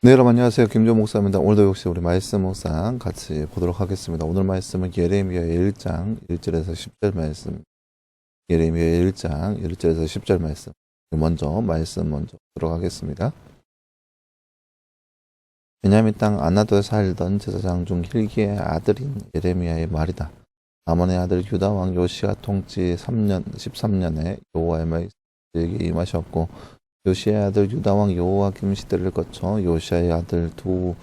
네, 여러분 안녕하세요. 김조 목사입니다. 오늘도 역시 우리 말씀 묵상 같이 보도록 하겠습니다. 오늘 말씀은 예레미야 1장 1절에서 10절 말씀. 예레미야 1장 1절에서 10절 말씀. 말씀 보도록 하겠습니다. 베냐민 땅 아나도에 살던 제사장 중 힐기의 아들인 예레미야의 말이다. 아몬의 아들 유다 왕 요시야 통치 13년에 여호와의 말씀에게 임하셨고 요시야의 아들 유다 왕 여호와김 시대를 거쳐 요시야의 아들 두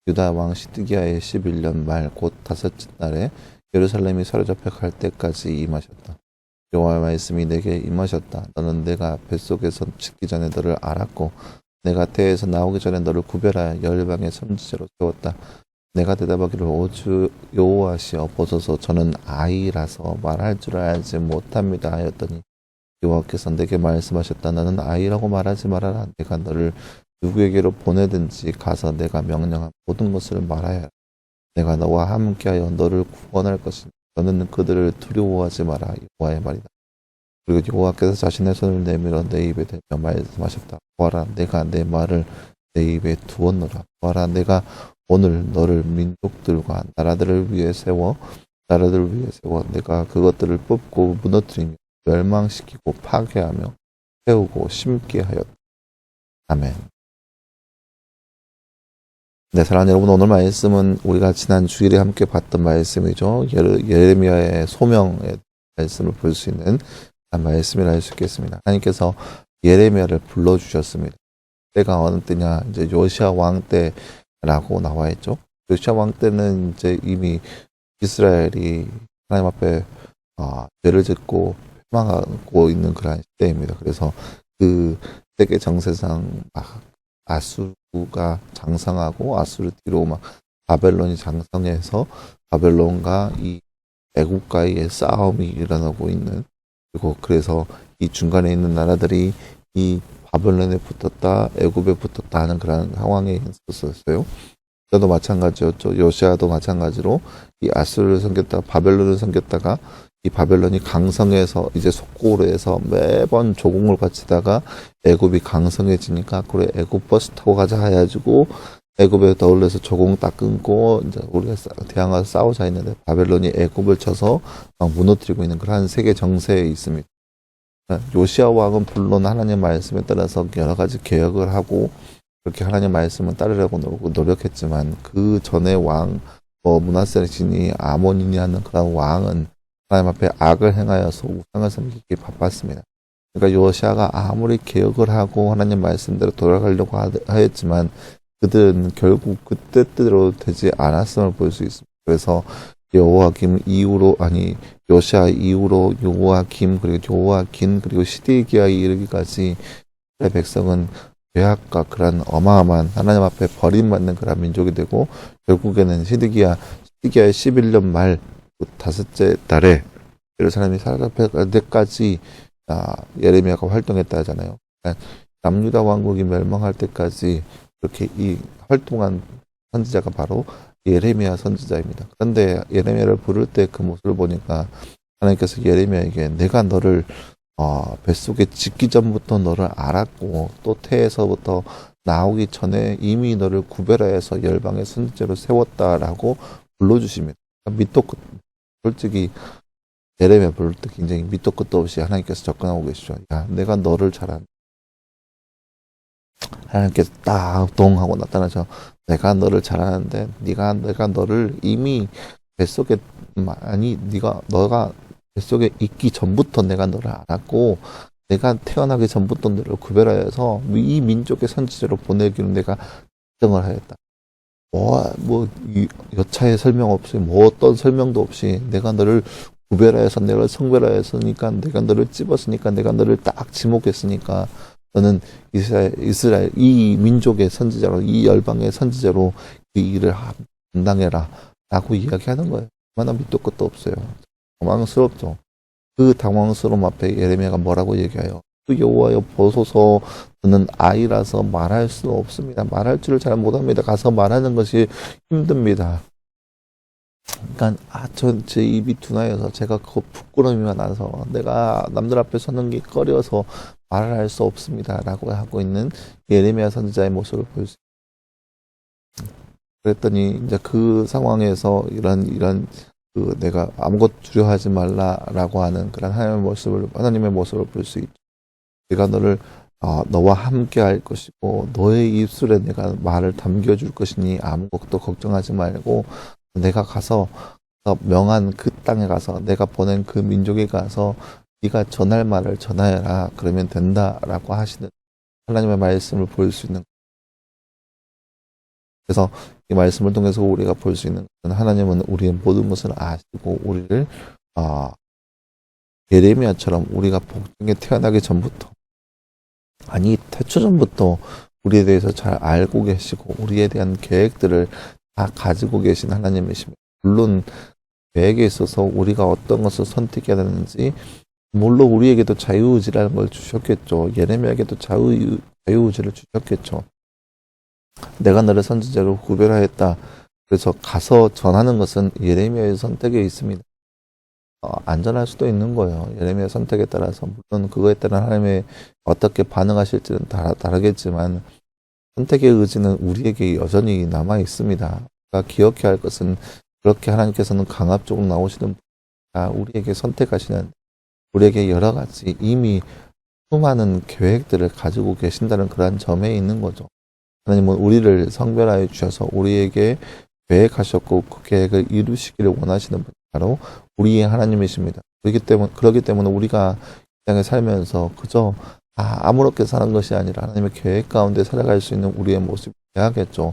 유다 왕 시드기야의 11년 말 곧 다섯째 날에 예루살렘이 사로잡혀 갈 때까지 임하셨다. 여호와의 말씀이 내게 임하셨다. 너는 내가 뱃속에서 짓기 전에 너를 알았고 내가 태에서 나오기 전에 너를 구별하여 열방의 선지자로 세웠다. 내가 대답하기를 오주 여호와시여 보소서 저는 아이라서 말할 줄 알지 못합니다 하였더니 여호와께서 내게 말씀하셨다. 너는 아이라고 말하지 말아라. 내가 너를 누구에게로 보내든지 가서 내가 명령한 모든 것을 말하여라. 내가 너와 함께하여 너를 구원할 것이니 너는 그들을 두려워하지 마라. 여호와의 말이다. 그리고 여호와께서 자신의 손을 내밀어 내 입에 대며 말씀하셨다. 보아라, 내가 내 말을 내 입에 두었노라. 보아라, 내가 오늘 너를 민족들과 나라들을 위해 세워 내가 그것들을 뽑고 무너뜨리며 멸망시키고 파괴하며 세우고 심게 하였다. 아멘. 네, 사랑하는 여러분, 오늘 말씀은 우리가 지난 주일에 함께 봤던 말씀이죠. 예레미야의 소명의 말씀을 볼 수 있는 말씀이라 할 수 있겠습니다. 하나님께서 예레미야를 불러주셨습니다. 때가 어느 때냐, 이제 요시야 왕 때라고 나와 있죠. 요시야 왕 때는 이제 이미 이스라엘이 하나님 앞에 죄를 짓고 패망하고 있는 그런 시대입니다. 그래서 그 세계 정세상 막 아수르가 장성하고 아수르 뒤로 막 바벨론이 장성해서 바벨론과 이 애국과의 싸움이 일어나고 있는, 그리고 그래서 이 중간에 있는 나라들이 이 바벨론에 붙었다, 애굽에 붙었다 하는 그런 상황에 있었어요. 저도 마찬가지였죠. 요시아도 마찬가지로 이 아수르를 섬겼다가 바벨론을 섬겼다가 이 바벨론이 강성해서 이제 속고로 해서 매번 조공을 바치다가 애굽이 강성해지니까 그래 애굽 버스 타고 가자 해가지고 애굽에 더울려서 조공 딱 끊고 이제 우리가 대항해서 싸우자 했는데 바벨론이 애굽을 쳐서 막 무너뜨리고 있는 그런 세계 정세에 있습니다. 요시아 왕은 물론 하나님 말씀에 따라서 여러 가지 개혁을 하고 그렇게 하나님 말씀을 따르려고 노력했지만 그 전에 왕, 므낫세 신이 아몬이니 하는 그런 왕은 하나님 앞에 악을 행하여서 우상을 섬기기 바빴습니다. 그러니까 요시아가 아무리 개혁을 하고 하나님 말씀대로 돌아가려고 하였지만 그들은 결국 그때 뜻대로 되지 않았음을 볼 수 있습니다. 그래서 요시아 이후로 여호와김 그리고 여호와긴 그리고 시드기야에 이르기까지 이스라엘 백성은 죄악과 그런 어마어마한 하나님 앞에 버림받는 그런 민족이 되고 결국에는 시드기야의 11년 말 다섯째 달에 예루살렘이 사로잡힐 때까지 예레미야가 활동했다 하잖아요. 남유다 왕국이 멸망할 때까지 그렇게 이 활동한 선지자가 바로 예레미야 선지자입니다. 그런데 예레미야를 부를 때 그 모습을 보니까 하나님께서 예레미야에게 내가 너를 뱃속에 짓기 전부터 너를 알았고 또 태에서부터 나오기 전에 이미 너를 구별하여서 열방의 선지자로 세웠다라고 불러주십니다. 솔직히 예레미야 부를 때 굉장히 밑도 끝도 없이 하나님께서 접근하고 계시죠. 야, 내가 너를 잘 안다. 하나님께서 딱 동하고 나타나서 내가 너를 잘 아는데 내가 너를 이미 뱃속에 너가 뱃속에 있기 전부터 내가 너를 알았고 내가 태어나기 전부터 너를 구별하여서 이 민족의 선지자로 보내기로 내가 결정을 하였다. 여차의 설명 없이 어떤 설명도 없이 내가 너를 구별하여서 내가 성별하였으니까 내가 너를 찝었으니까 내가 너를 딱 지목했으니까 너는 이스라엘 이 민족의 선지자로 이 열방의 선지자로 그 일을 감당해라 라고 이야기하는 거예요. 얼마나 밑도 끝도 없어요. 당황스럽죠. 그 당황스러움 앞에 예레미야가 뭐라고 얘기해요? 그 여호와여 보소서 저는 아이라서 말할 수 없습니다. 말할 줄을 잘 못합니다. 가서 말하는 것이 힘듭니다. 그러니까 제 입이 둔하여서 제가 그 부끄러움이 나서 내가 남들 앞에 서는 게 꺼려서 말을 할 수 없습니다. 라고 하고 있는 예레미야 선지자의 모습을 볼 수 있습니다. 그랬더니 이제 그 상황에서 이런 그 내가 아무것도 두려워하지 말라라고 하는 그런 하나님의 모습을 볼 수 있죠. 내가 너를 너와 함께 할 것이고 너의 입술에 내가 말을 담겨줄 것이니 아무것도 걱정하지 말고 내가 가서 명한 그 땅에 가서 내가 보낸 그 민족에 가서 네가 전할 말을 전하여라. 그러면 된다라고 하시는 하나님의 말씀을 볼 수 있는. 그래서 이 말씀을 통해서 우리가 볼 수 있는 것은 하나님은 우리의 모든 것을 아시고 우리를 예레미야처럼 우리가 복중에 태어나기 전부터 아니 태초 전부터 우리에 대해서 잘 알고 계시고 우리에 대한 계획들을 다 가지고 계신 하나님이십니다. 물론 계획에 있어서 우리가 어떤 것을 선택해야 되는지 물론 우리에게도 자유의지라는 걸 주셨겠죠. 예레미야에게도 자유의지를 주셨겠죠. 내가 너를 선지자로 구별하였다. 그래서 가서 전하는 것은 예레미야의 선택에 있습니다. 안전할 수도 있는 거예요. 예레미야 선택에 따라서. 물론 그거에 따라 하나님의 어떻게 반응하실지는 다르겠지만 선택의 의지는 우리에게 여전히 남아 있습니다. 우리가 기억해야 할 것은 그렇게 하나님께서는 강압적으로 나오시는 우리에게 선택하시는 우리에게 여러 가지 이미 수많은 계획들을 가지고 계신다는 그러한 점에 있는 거죠. 하나님은 우리를 성별하여 주셔서 우리에게 계획하셨고 그 계획을 이루시기를 원하시는 분 바로 우리의 하나님이십니다. 그렇기 때문에 우리가 이 땅에 살면서 그저 아무렇게 사는 것이 아니라 하나님의 계획 가운데 살아갈 수 있는 우리의 모습이 돼야겠죠.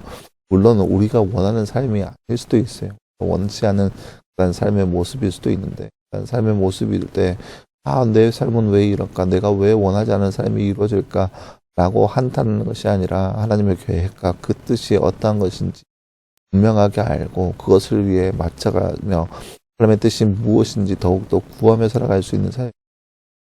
물론 우리가 원하는 삶이 아닐 수도 있어요. 원치 않은 그런 삶의 모습일 수도 있는데 그런 삶의 모습일 때 내 삶은 왜 이럴까? 내가 왜 원하지 않은 삶이 이루어질까? 라고 한탄하는 것이 아니라 하나님의 계획과 그 뜻이 어떠한 것인지 분명하게 알고 그것을 위해 맞춰가며 하나님의 뜻이 무엇인지 더욱더 구하며 살아갈 수 있는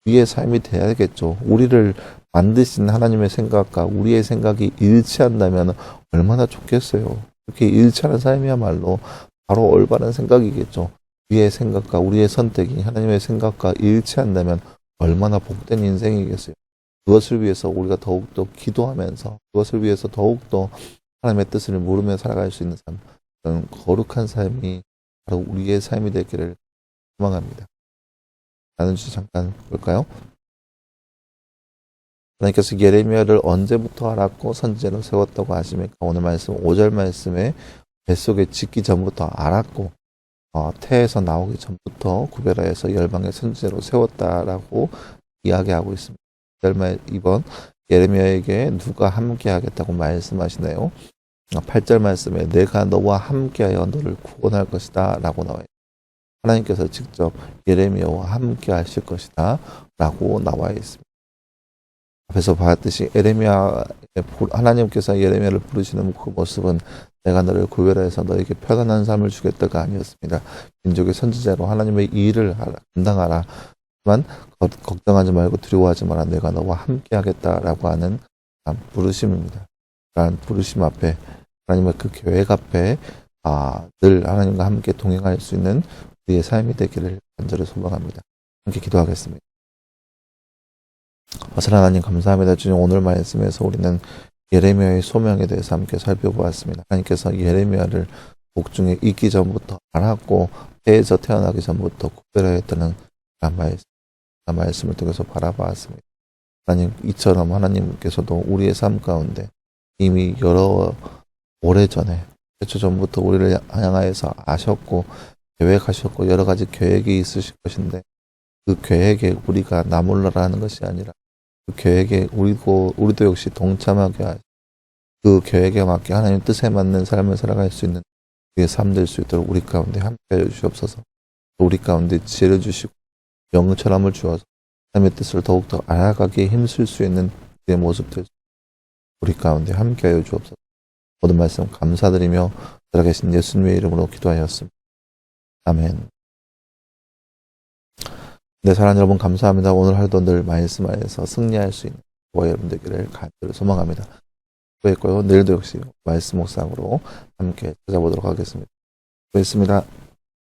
우리의 삶이 돼야겠죠. 우리를 만드신 하나님의 생각과 우리의 생각이 일치한다면 얼마나 좋겠어요. 그렇게 일치하는 삶이야말로 바로 올바른 생각이겠죠. 우리의 생각과 우리의 선택이 하나님의 생각과 일치한다면 얼마나 복된 인생이겠어요. 그것을 위해서 우리가 더욱더 기도하면서 그것을 위해서 더욱더 하나님의 뜻을 모르며 살아갈 수 있는 삶, 그런 거룩한 삶이 바로 우리의 삶이 되기를 소망합니다. 나는 주제 잠깐 볼까요? 하나님께서 예레미야를 언제부터 알았고 선지자로 세웠다고 하십니까? 오늘 말씀 5절 말씀에 뱃속에 짓기 전부터 알았고 태에서 나오기 전부터 구별하여서 열방의 선지자로 세웠다라고 이야기하고 있습니다. 2번 예레미야에게 누가 함께하겠다고 말씀하시네요. 8절 말씀에 내가 너와 함께하여 너를 구원할 것이다 라고 나와요. 하나님께서 직접 예레미야와 함께 하실 것이다 라고 나와 있습니다. 앞에서 봤듯이 하나님께서 예레미야를 부르시는 그 모습은 내가 너를 구별해서 너에게 편안한 삶을 주겠다가 아니었습니다. 민족의 선지자로 하나님의 일을 감당하라. 만 걱정하지 말고 두려워하지 마라. 내가 너와 함께 하겠다라고 하는 부르심입니다. 그러한 부르심 앞에 하나님의 그 계획 앞에 늘 하나님과 함께 동행할 수 있는 우리의 삶이 되기를 간절히 소망합니다. 함께 기도하겠습니다. 하나님 감사합니다. 주님 오늘 말씀에서 우리는 예레미야의 소명에 대해서 함께 살펴보았습니다. 하나님께서 예레미야를 복중에 있기 전부터 알았고 태에서 태어나기 전부터 구별하였다는 말씀을 통해서 바라보았습니다. 하나님 이처럼 하나님께서도 우리의 삶 가운데 이미 오래전에 태초 전부터 우리를 향하여서 아셨고 계획하셨고 여러 가지 계획이 있으실 것인데 그 계획에 우리가 나몰라라 하는 것이 아니라 그 계획에 우리도 역시 동참하게 하시고 그 계획에 맞게 하나님 뜻에 맞는 삶을 살아갈 수 있는 우리의 삶 될 수 있도록 우리 가운데 함께해 주시옵소서. 우리 가운데 지혜를 주시고 영처럼을 주어서 하나님의 뜻을 더욱더 알아가기에 힘쓸 수 있는 우리의 모습들 우리 가운데 함께하여 주옵소서. 모든 말씀 감사드리며 살아계신 예수님의 이름으로 기도하였습니다. 아멘. 네, 사랑하는 여러분 감사합니다. 오늘 하루도 늘 말씀 안에서 승리할 수 있는 저와 여러분 되기를 간절히 소망합니다. 수고했고요. 내일도 역시 말씀 묵상으로 함께 찾아보도록 하겠습니다. 수고했습니다.